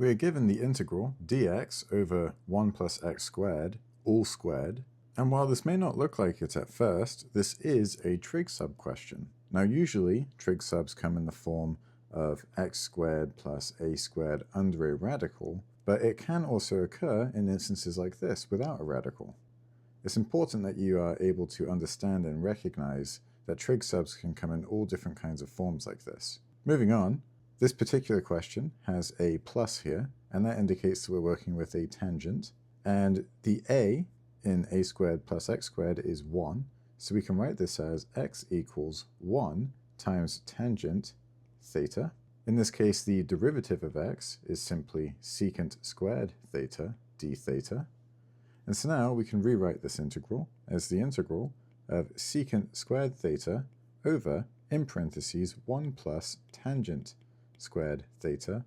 We are given the integral dx over 1 plus x squared, all squared, and while this may not look like it at first, this is a trig sub question. Now usually, trig subs come in the form of x squared plus a squared under a radical, but it can also occur in instances like this without a radical. It's important that you are able to understand and recognize that trig subs can come in all different kinds of forms like this. Moving on, this particular question has a plus here, and that indicates that we're working with a tangent, and the a in a squared plus x squared is 1, so we can write this as x equals 1 times tangent theta. In this case, the derivative of x is simply secant squared theta d theta. And so now we can rewrite this integral as the integral of secant squared theta over, in parentheses, 1 plus tangent squared theta,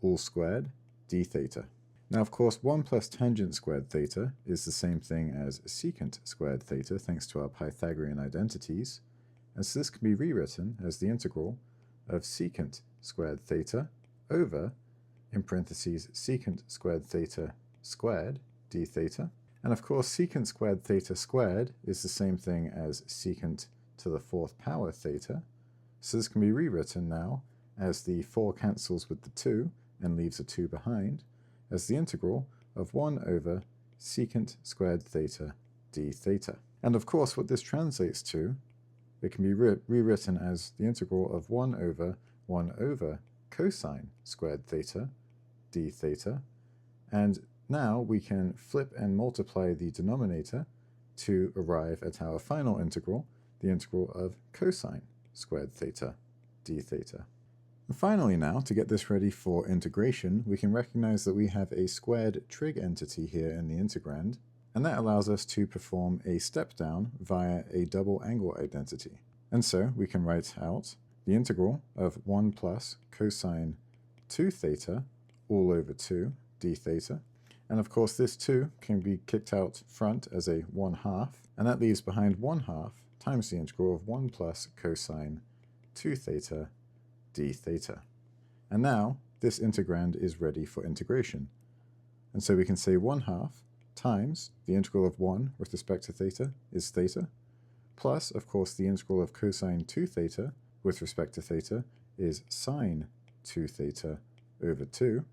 all squared, d theta. Now, of course, 1 plus tangent squared theta is the same thing as secant squared theta, thanks to our Pythagorean identities. And so this can be rewritten as the integral of secant squared theta over, in parentheses, secant squared theta squared, d theta. And of course, secant squared theta squared is the same thing as secant to the 4th power theta. So this can be rewritten now as the 4 cancels with the 2 and leaves a 2 behind, as the integral of 1 over secant squared theta d theta. And of course, what this translates to, it can be rewritten as the integral of 1 over cosine squared theta d theta. And now we can flip and multiply the denominator to arrive at our final integral, the integral of cosine squared theta d theta. And finally now, to get this ready for integration, we can recognize that we have a squared trig entity here in the integrand, and that allows us to perform a step down via a double angle identity. And so we can write out the integral of 1 plus cosine 2 theta all over 2 d theta. And of course this 2 can be kicked out front as a 1/2, and that leaves behind 1/2 times the integral of 1 plus cosine 2 theta d theta. And now this integrand is ready for integration. And so we can say 1/2 times the integral of 1 with respect to theta is theta, plus of course the integral of cosine 2 theta with respect to theta is sine 2 theta over 2.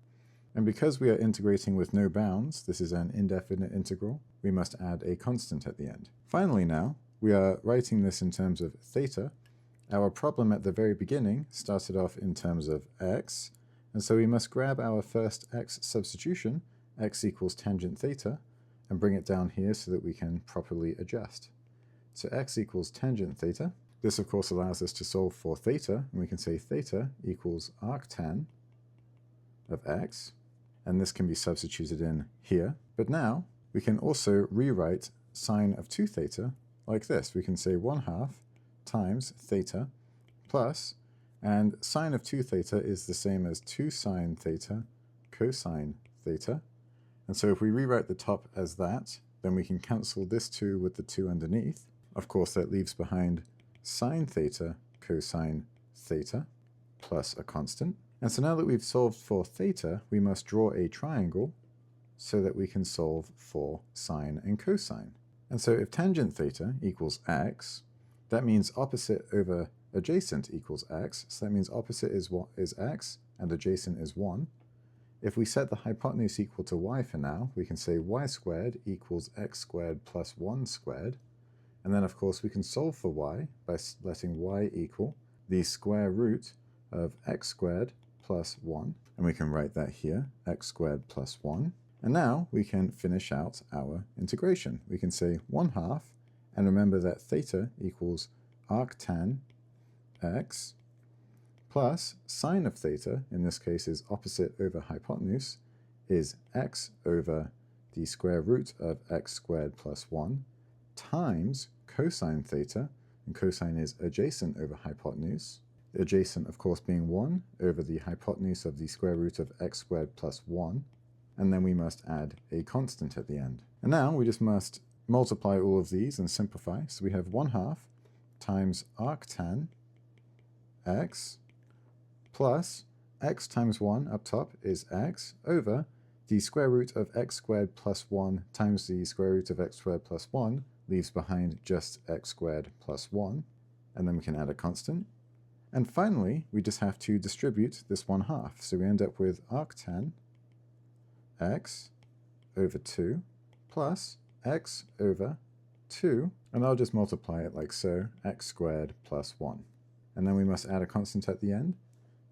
And because we are integrating with no bounds, this is an indefinite integral, we must add a constant at the end. Finally now, we are writing this in terms of theta. Our problem at the very beginning started off in terms of x, and so we must grab our first x substitution, x equals tangent theta, and bring it down here so that we can properly adjust. So x equals tangent theta. This of course allows us to solve for theta, and we can say theta equals arctan of x, and this can be substituted in here. But now we can also rewrite sine of 2 theta like this. We can say 1/2 times theta plus, and sine of 2 theta is the same as 2 sine theta cosine theta. And so if we rewrite the top as that, then we can cancel this 2 with the 2 underneath. Of course, that leaves behind sine theta cosine theta plus a constant. And so now that we've solved for theta, we must draw a triangle so that we can solve for sine and cosine. And so if tangent theta equals x, that means opposite over adjacent equals x. So that means opposite is x and adjacent is 1. If we set the hypotenuse equal to y for now, we can say y squared equals x squared plus 1 squared. And then of course we can solve for y by letting y equal the square root of x squared plus 1, and we can write that here, x squared plus 1. And now we can finish out our integration. We can say 1/2, and remember that theta equals arctan x plus sine of theta, in this case is opposite over hypotenuse, is x over the square root of x squared plus 1 times cosine theta, and cosine is adjacent over hypotenuse. The adjacent, of course, being 1 over the hypotenuse of the square root of x squared plus 1, and then we must add a constant at the end. And now we just must multiply all of these and simplify. So we have 1/2 times arctan x plus, x times 1 up top is x over the square root of x squared plus 1 times the square root of x squared plus 1 leaves behind just x squared plus 1, and then we can add a constant. And finally, we just have to distribute this 1/2, so we end up with arctan x over 2 plus x over 2, and I'll just multiply it like so, x squared plus 1. And then we must add a constant at the end,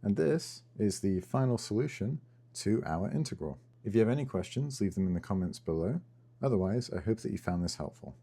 and this is the final solution to our integral. If you have any questions, leave them in the comments below. Otherwise, I hope that you found this helpful.